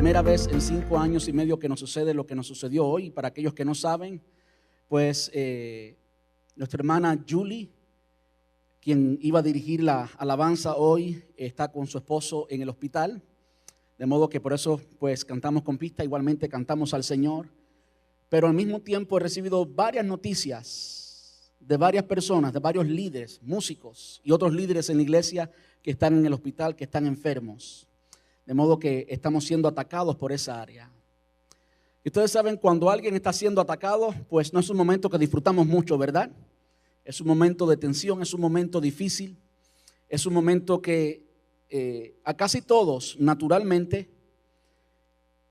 primera vez en 5 años y medio que nos sucede lo que nos sucedió hoy. Para aquellos que no saben, pues nuestra hermana Julie, quien iba a dirigir la alabanza hoy, está con su esposo en el hospital. De modo que por eso pues cantamos con pista, igualmente cantamos al Señor. Pero al mismo tiempo he recibido varias noticias de varias personas, de varios líderes, músicos y otros líderes en la iglesia que están en el hospital, que están enfermos. De modo que estamos siendo atacados por esa área. Y ustedes saben, cuando alguien está siendo atacado, pues no es un momento que disfrutamos mucho, ¿verdad? Es un momento de tensión, es un momento difícil. Es un momento que a casi todos, naturalmente,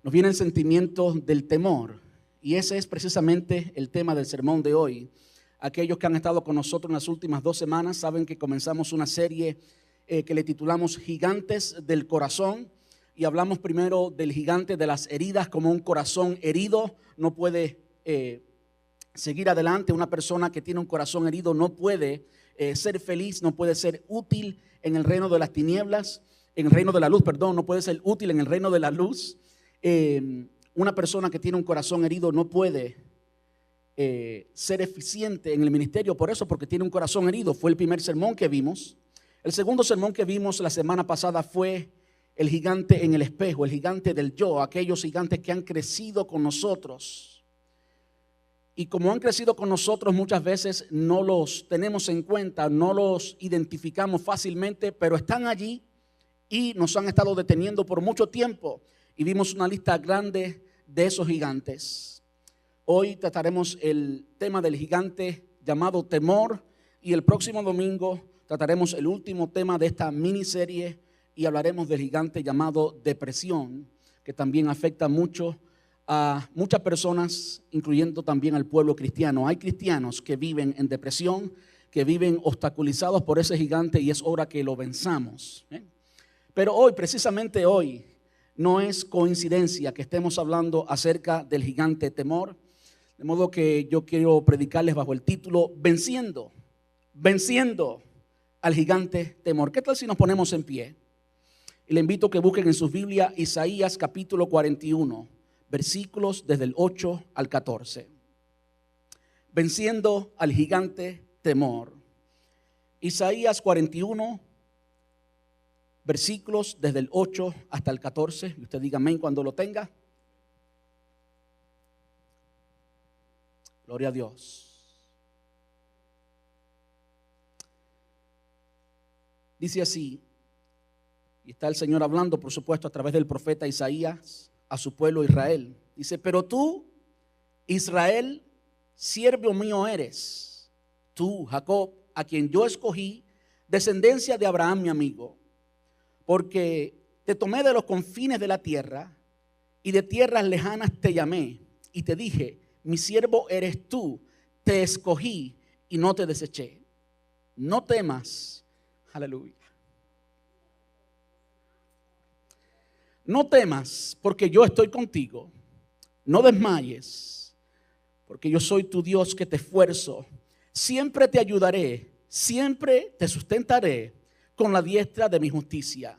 nos vienen sentimientos del temor. Y ese es precisamente el tema del sermón de hoy. Aquellos que han estado con nosotros en las últimas 2 semanas saben que comenzamos una serie que le titulamos Gigantes del Corazón. Y hablamos primero del gigante de las heridas. Como un corazón herido no puede seguir adelante. Una persona que tiene un corazón herido no puede ser feliz, no puede ser útil en el reino de las tinieblas, en el reino de la luz, perdón, no puede ser útil en el reino de la luz. Una persona que tiene un corazón herido no puede ser eficiente en el ministerio, por eso, porque tiene un corazón herido. Fue el primer sermón que vimos. El segundo sermón que vimos la semana pasada fue el gigante en el espejo, el gigante del yo, aquellos gigantes que han crecido con nosotros. Y como han crecido con nosotros, muchas veces no los tenemos en cuenta, no los identificamos fácilmente, pero están allí y nos han estado deteniendo por mucho tiempo. Y vimos una lista grande de esos gigantes. Hoy trataremos el tema del gigante llamado temor, y el próximo domingo trataremos el último tema de esta miniserie y hablaremos del gigante llamado depresión, que también afecta mucho a muchas personas, incluyendo también al pueblo cristiano. Hay cristianos que viven en depresión, que viven obstaculizados por ese gigante, y es hora que lo venzamos. Pero hoy, precisamente hoy, no es coincidencia que estemos hablando acerca del gigante temor. De modo que yo quiero predicarles bajo el título Venciendo al gigante temor. ¿Qué tal si nos ponemos en pie? Y le invito a que busquen en sus Biblias Isaías capítulo 41, versículos desde el 8 al 14. Venciendo al gigante temor. Isaías 41, versículos desde el 8 hasta el 14. Y usted diga amén cuando lo tenga. Gloria a Dios. Dice así, y está el Señor hablando, por supuesto, a través del profeta Isaías a su pueblo Israel. Dice: pero tú, Israel, siervo mío eres, tú, Jacob, a quien yo escogí, descendencia de Abraham mi amigo, porque te tomé de los confines de la tierra y de tierras lejanas te llamé y te dije: mi siervo eres tú, te escogí y no te deseché. No temas, aleluya. No temas, porque yo estoy contigo. No desmayes, porque yo soy tu Dios que te esfuerzo. Siempre te ayudaré, siempre te sustentaré con la diestra de mi justicia.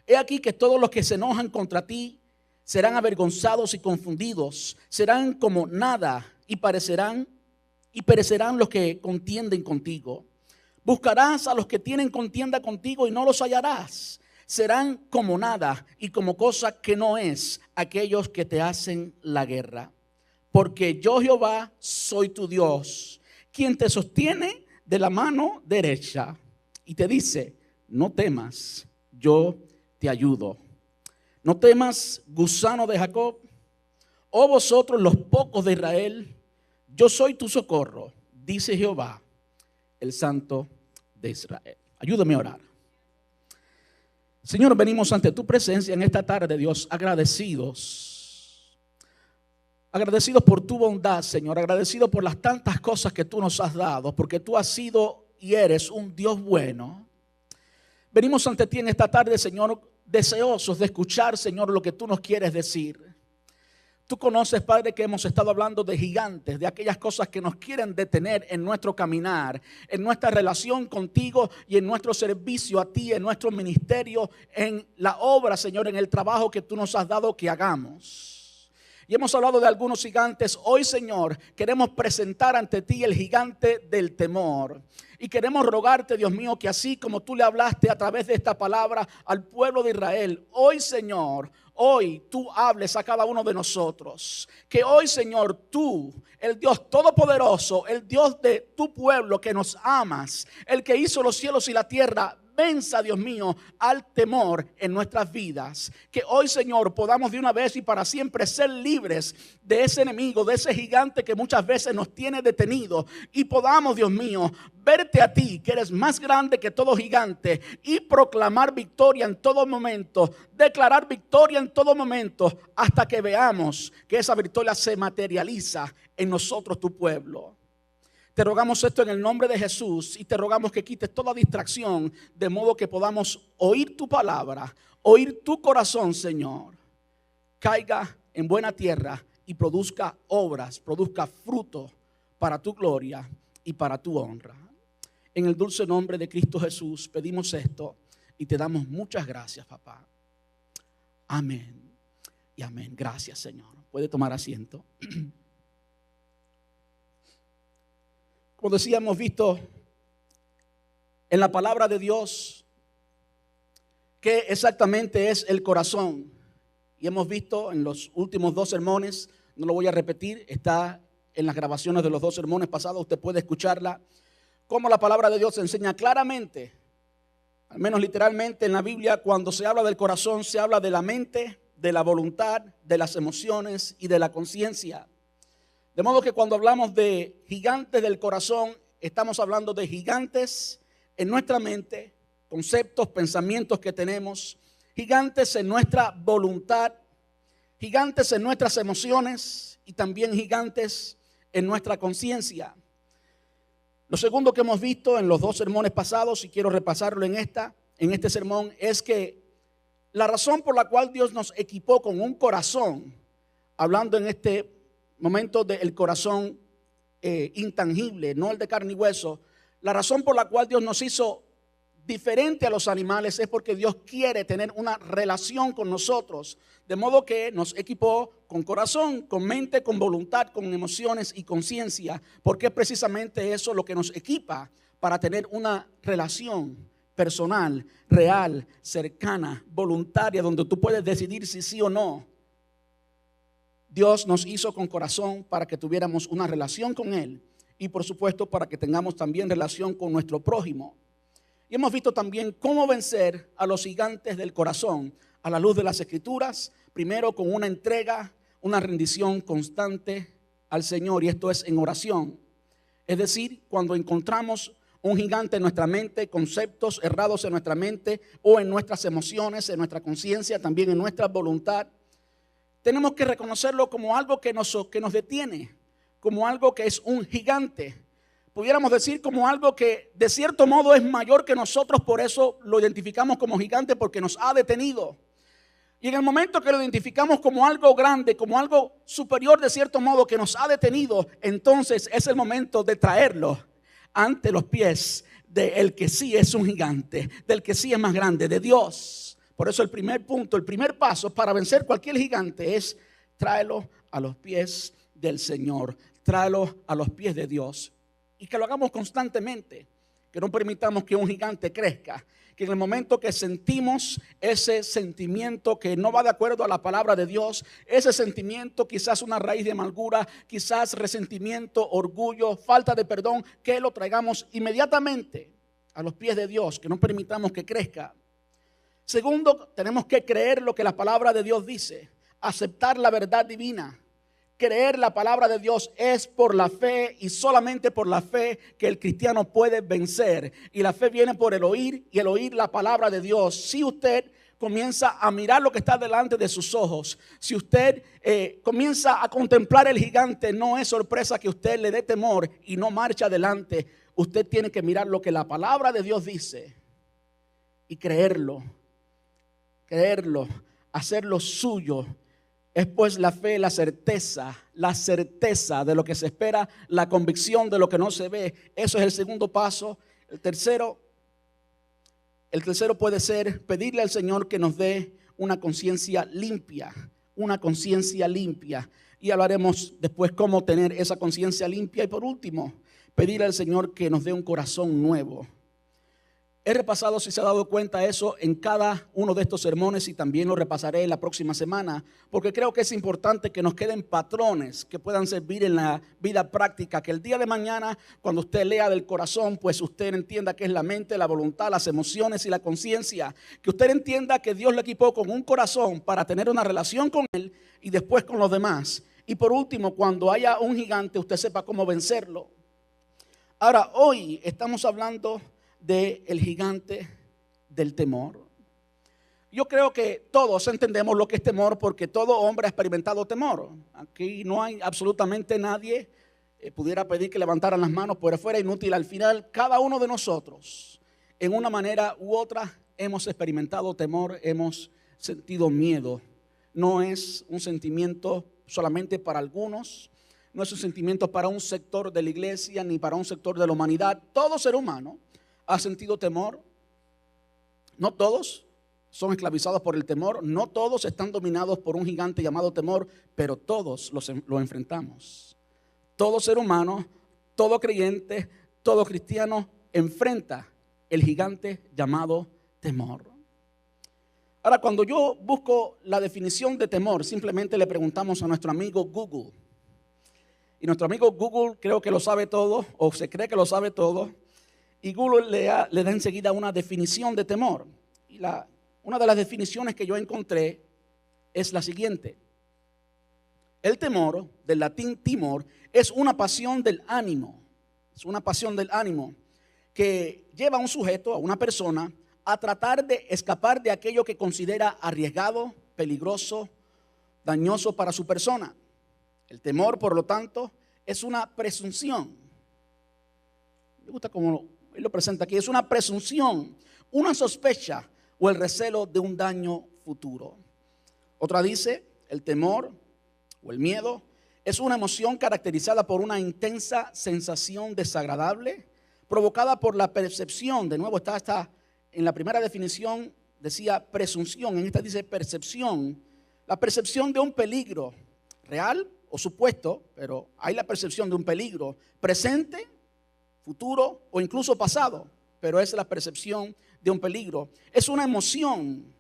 He aquí que todos los que se enojan contra ti serán avergonzados y confundidos, serán como nada y perecerán los que contienden contigo. Buscarás a los que tienen contienda contigo y no los hallarás. Serán como nada y como cosa que no es aquellos que te hacen la guerra. Porque yo, Jehová, soy tu Dios, quien te sostiene de la mano derecha y te dice: no temas, yo te ayudo. No temas, gusano de Jacob, oh vosotros los pocos de Israel, yo soy tu socorro, dice Jehová, el Santo de Israel. Ayúdame a orar. Señor, venimos ante tu presencia en esta tarde, Dios, agradecidos por tu bondad, Señor, agradecidos por las tantas cosas que tú nos has dado, porque tú has sido y eres un Dios bueno. Venimos ante ti en esta tarde, Señor, deseosos de escuchar, Señor, lo que tú nos quieres decir. Tú conoces, Padre, que hemos estado hablando de gigantes, de aquellas cosas que nos quieren detener en nuestro caminar, en nuestra relación contigo y en nuestro servicio a ti, en nuestro ministerio, en la obra, Señor, en el trabajo que tú nos has dado que hagamos. Y hemos hablado de algunos gigantes. Hoy, Señor, queremos presentar ante ti el gigante del temor. Y queremos rogarte, Dios mío, que así como tú le hablaste a través de esta palabra al pueblo de Israel, hoy, Señor, hoy tú hables a cada uno de nosotros. Que hoy, Señor, tú, el Dios todopoderoso, el Dios de tu pueblo que nos amas, el que hizo los cielos y la tierra, venza, Dios mío, al temor en nuestras vidas. Que hoy, Señor, podamos de una vez y para siempre ser libres de ese enemigo, de ese gigante que muchas veces nos tiene detenido. Y podamos, Dios mío, verte a ti, que eres más grande que todo gigante, y proclamar victoria en todo momento, declarar victoria en todo momento, hasta que veamos que esa victoria se materializa en nosotros, tu pueblo. Te rogamos esto en el nombre de Jesús y te rogamos que quites toda distracción, de modo que podamos oír tu palabra, oír tu corazón, Señor. Caiga en buena tierra y produzca obras, produzca fruto para tu gloria y para tu honra. En el dulce nombre de Cristo Jesús pedimos esto y te damos muchas gracias, papá. Amén y amén. Gracias, Señor. Puede tomar asiento. Como decía, hemos visto en la palabra de Dios qué exactamente es el corazón. Y hemos visto en los últimos 2 sermones, no lo voy a repetir, está en las grabaciones de los 2 sermones pasados, usted puede escucharla, cómo la palabra de Dios enseña claramente, al menos literalmente en la Biblia, cuando se habla del corazón, se habla de la mente, de la voluntad, de las emociones y de la conciencia. De modo que cuando hablamos de gigantes del corazón, estamos hablando de gigantes en nuestra mente, conceptos, pensamientos que tenemos, gigantes en nuestra voluntad, gigantes en nuestras emociones y también gigantes en nuestra conciencia. Lo segundo que hemos visto en los 2 sermones pasados, y quiero repasarlo en este sermón, es que la razón por la cual Dios nos equipó con un corazón, hablando en este momento del corazón intangible, no el de carne y hueso, la razón por la cual Dios nos hizo diferente a los animales es porque Dios quiere tener una relación con nosotros, de modo que nos equipó con corazón, con mente, con voluntad, con emociones y conciencia, porque es precisamente eso lo que nos equipa para tener una relación personal, real, cercana, voluntaria, donde tú puedes decidir si sí o no. Dios nos hizo con corazón para que tuviéramos una relación con Él y por supuesto para que tengamos también relación con nuestro prójimo. Y hemos visto también cómo vencer a los gigantes del corazón a la luz de las Escrituras, primero con una entrega, una rendición constante al Señor, y esto es en oración. Es decir, cuando encontramos un gigante en nuestra mente, conceptos errados en nuestra mente o en nuestras emociones, en nuestra conciencia, también en nuestra voluntad, tenemos que reconocerlo como algo que nos detiene, como algo que es un gigante. Pudiéramos decir como algo que de cierto modo es mayor que nosotros, por eso lo identificamos como gigante, porque nos ha detenido. Y en el momento que lo identificamos como algo grande, como algo superior de cierto modo que nos ha detenido, entonces es el momento de traerlo ante los pies del que sí es un gigante, del que sí es más grande, de Dios. Por eso el primer punto, el primer paso para vencer cualquier gigante es tráelo a los pies del Señor, tráelo a los pies de Dios. Y que lo hagamos constantemente, que no permitamos que un gigante crezca, que en el momento que sentimos ese sentimiento que no va de acuerdo a la palabra de Dios, ese sentimiento quizás una raíz de amargura, quizás resentimiento, orgullo, falta de perdón, que lo traigamos inmediatamente a los pies de Dios, que no permitamos que crezca. Segundo, tenemos que creer lo que la palabra de Dios dice, aceptar la verdad divina. Creer la palabra de Dios es por la fe y solamente por la fe que el cristiano puede vencer. Y la fe viene por el oír y el oír la palabra de Dios. Si usted comienza a mirar lo que está delante de sus ojos, si usted comienza a contemplar el gigante, no es sorpresa que usted le dé temor y no marche adelante. Usted tiene que mirar lo que la palabra de Dios dice y creerlo, hacerlo suyo, Es pues la fe, la certeza de lo que se espera, la convicción de lo que no se ve. Eso es el segundo paso. El tercero puede ser pedirle al Señor que nos dé una conciencia limpia, Y hablaremos después cómo tener esa conciencia limpia. Y por último, pedirle al Señor que nos dé un corazón nuevo. He repasado, si se ha dado cuenta, eso en cada uno de estos sermones y también lo repasaré la próxima semana, porque creo que es importante que nos queden patrones que puedan servir en la vida práctica, que el día de mañana, cuando usted lea del corazón, pues usted entienda que es la mente, la voluntad, las emociones y la conciencia, que usted entienda que Dios le equipó con un corazón para tener una relación con Él y después con los demás. Y por último, cuando haya un gigante, usted sepa cómo vencerlo. Ahora, hoy estamos hablando del gigante del temor. Yo creo que todos entendemos lo que es temor, porque todo hombre ha experimentado temor. Aquí no hay absolutamente nadie pudiera pedir que levantaran las manos, pero fuera inútil. Al final, cada uno de nosotros, en una manera u otra, hemos experimentado temor, hemos sentido miedo. No es un sentimiento solamente para algunos, no es un sentimiento para un sector de la iglesia ni para un sector de la humanidad. Todo ser humano ha sentido temor. No todos son esclavizados por el temor, no todos están dominados por un gigante llamado temor, pero todos lo enfrentamos. Todo ser humano, todo creyente, todo cristiano enfrenta el gigante llamado temor. Ahora, cuando yo busco la definición de temor, simplemente le preguntamos a nuestro amigo Google. Y nuestro amigo Google creo que lo sabe todo, o se cree que lo sabe todo. Y Google le da enseguida una definición de temor. Y una de las definiciones que yo encontré es la siguiente. El temor, del latín timor, es una pasión del ánimo. Es una pasión del ánimo que lleva a un sujeto, a una persona, a tratar de escapar de aquello que considera arriesgado, peligroso, dañoso para su persona. El temor, por lo tanto, es una presunción. Me gusta cómo él lo presenta aquí. Es una presunción, una sospecha o el recelo de un daño futuro. Otra dice, el temor o el miedo es una emoción caracterizada por una intensa sensación desagradable provocada por la percepción. De nuevo está en la primera definición decía presunción, en esta dice percepción. La percepción de un peligro real o supuesto, pero hay la percepción de un peligro presente, futuro o incluso pasado, pero es la percepción de un peligro. Es una emoción,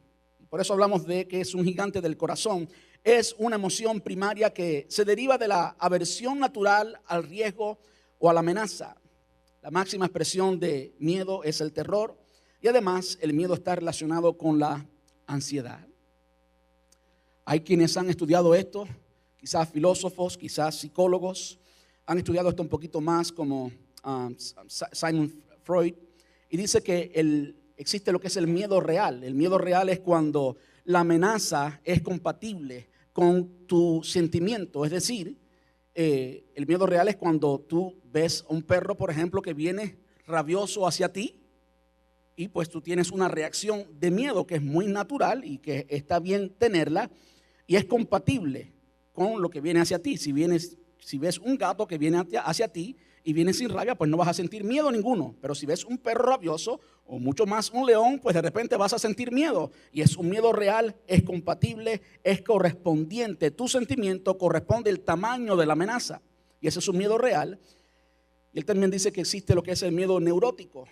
por eso hablamos de que es un gigante del corazón. Es una emoción primaria que se deriva de la aversión natural al riesgo o a la amenaza. La máxima expresión de miedo es el terror y además el miedo está relacionado con la ansiedad. Hay quienes han estudiado esto, quizás filósofos, quizás psicólogos, han estudiado esto un poquito más como Sigmund Freud, y dice que existe lo que es el miedo real. El miedo real es cuando la amenaza es compatible con tu sentimiento. Es decir, el miedo real es cuando tú ves a un perro, por ejemplo, que viene rabioso hacia ti y pues tú tienes una reacción de miedo que es muy natural y que está bien tenerla y es compatible con lo que viene hacia ti. Si ves un gato que viene hacia ti y viene sin rabia, pues no vas a sentir miedo ninguno. Pero si ves un perro rabioso o mucho más un león, pues de repente vas a sentir miedo. Y es un miedo real, es compatible, es correspondiente. Tu sentimiento corresponde al tamaño de la amenaza. Y ese es un miedo real. Y él también dice que existe lo que es el miedo neurótico.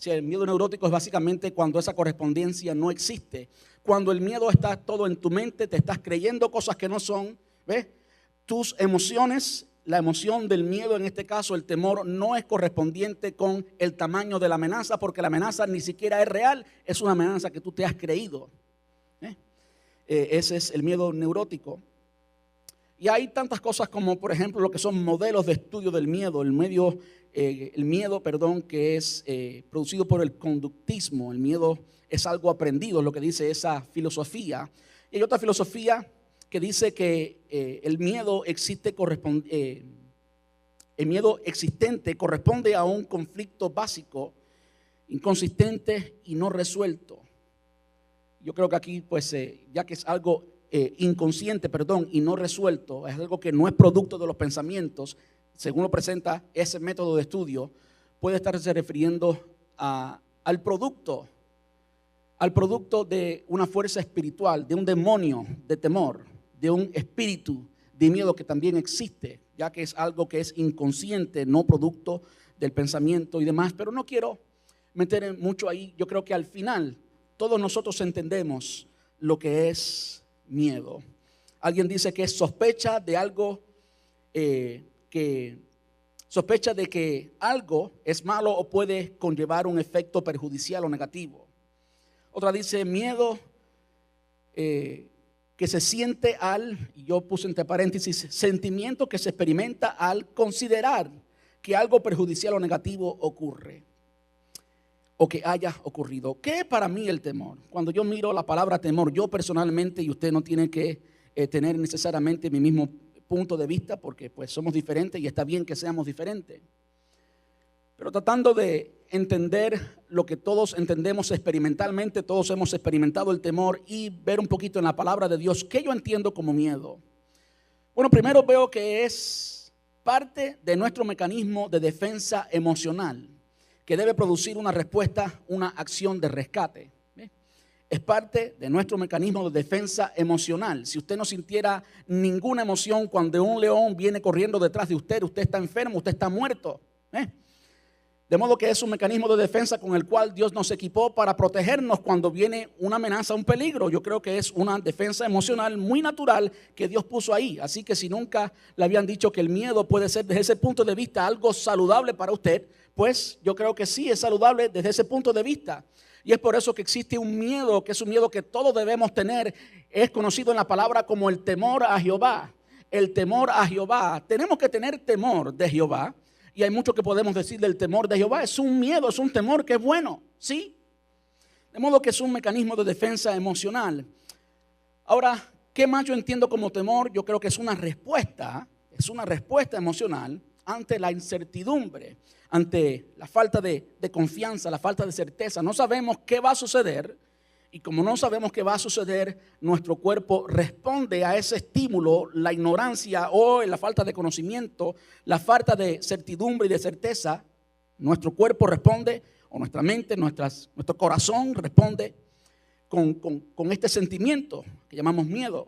El miedo neurótico es básicamente cuando esa correspondencia no existe. Cuando el miedo está todo en tu mente, te estás creyendo cosas que no son. ¿Ves? Tus emociones, la emoción del miedo, en este caso el temor, no es correspondiente con el tamaño de la amenaza, porque la amenaza ni siquiera es real, es una amenaza que tú te has creído. Ese es el miedo neurótico. Y hay tantas cosas como, por ejemplo, lo que son modelos de estudio del miedo. El miedo, que es producido por el conductismo. El miedo es algo aprendido, lo que dice esa filosofía. Y hay otra filosofía que dice que el miedo existente corresponde a un conflicto básico, inconsistente y no resuelto. Yo creo que aquí, pues, ya que es algo inconsciente, y no resuelto, es algo que no es producto de los pensamientos, según lo presenta ese método de estudio, puede estarse refiriendo al producto de una fuerza espiritual, de un demonio de temor, de un espíritu de miedo que también existe, ya que es algo que es inconsciente, no producto del pensamiento y demás. Pero no quiero meter mucho ahí. Yo creo que al final todos nosotros entendemos lo que es miedo. Alguien dice que es sospecha de algo, sospecha de que algo es malo o puede conllevar un efecto perjudicial o negativo. Otra dice miedo que se siente y yo puse entre paréntesis, sentimiento que se experimenta al considerar que algo perjudicial o negativo ocurre o que haya ocurrido. ¿Qué es para mí el temor? Cuando yo miro la palabra temor, yo personalmente, y usted no tiene que tener necesariamente mi mismo punto de vista, porque pues somos diferentes y está bien que seamos diferentes, pero tratando de entender lo que todos entendemos experimentalmente, todos hemos experimentado el temor, y ver un poquito en la palabra de Dios qué yo entiendo como miedo. Bueno, primero veo que es parte de nuestro mecanismo de defensa emocional que debe producir una respuesta, una acción de rescate. Es parte de nuestro mecanismo de defensa emocional. Si usted no sintiera ninguna emoción cuando un león viene corriendo detrás de usted, usted está enfermo, usted está muerto. De modo que es un mecanismo de defensa con el cual Dios nos equipó para protegernos cuando viene una amenaza, un peligro. Yo creo que es una defensa emocional muy natural que Dios puso ahí. Así que si nunca le habían dicho que el miedo puede ser desde ese punto de vista algo saludable para usted, pues yo creo que sí es saludable desde ese punto de vista. Y es por eso que existe un miedo, que es un miedo que todos debemos tener. Es conocido en la palabra como el temor a Jehová. El temor a Jehová. Tenemos que tener temor de Jehová. Y hay mucho que podemos decir del temor de Jehová. Es un miedo, es un temor que es bueno, ¿sí? De modo que es un mecanismo de defensa emocional. Ahora, ¿qué más yo entiendo como temor? Yo creo que es una respuesta emocional ante la incertidumbre, ante la falta de confianza, la falta de certeza. No sabemos qué va a suceder. Y como no sabemos qué va a suceder, nuestro cuerpo responde a ese estímulo, la ignorancia o la falta de conocimiento, la falta de certidumbre y de certeza. Nuestro cuerpo responde, o nuestra mente, nuestro corazón responde con este sentimiento que llamamos miedo.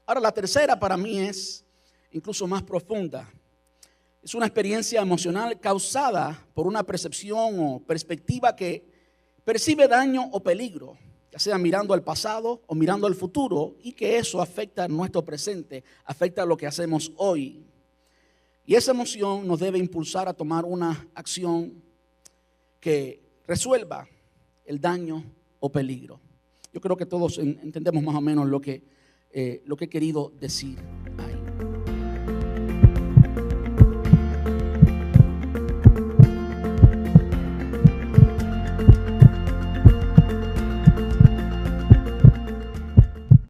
Ahora, la tercera para mí es incluso más profunda. Es una experiencia emocional causada por una percepción o perspectiva que percibe daño o peligro, ya sea mirando al pasado o mirando al futuro, y que eso afecta a nuestro presente, afecta a lo que hacemos hoy. Y esa emoción nos debe impulsar a tomar una acción que resuelva el daño o peligro. Yo creo que todos entendemos más o menos lo que he querido decir.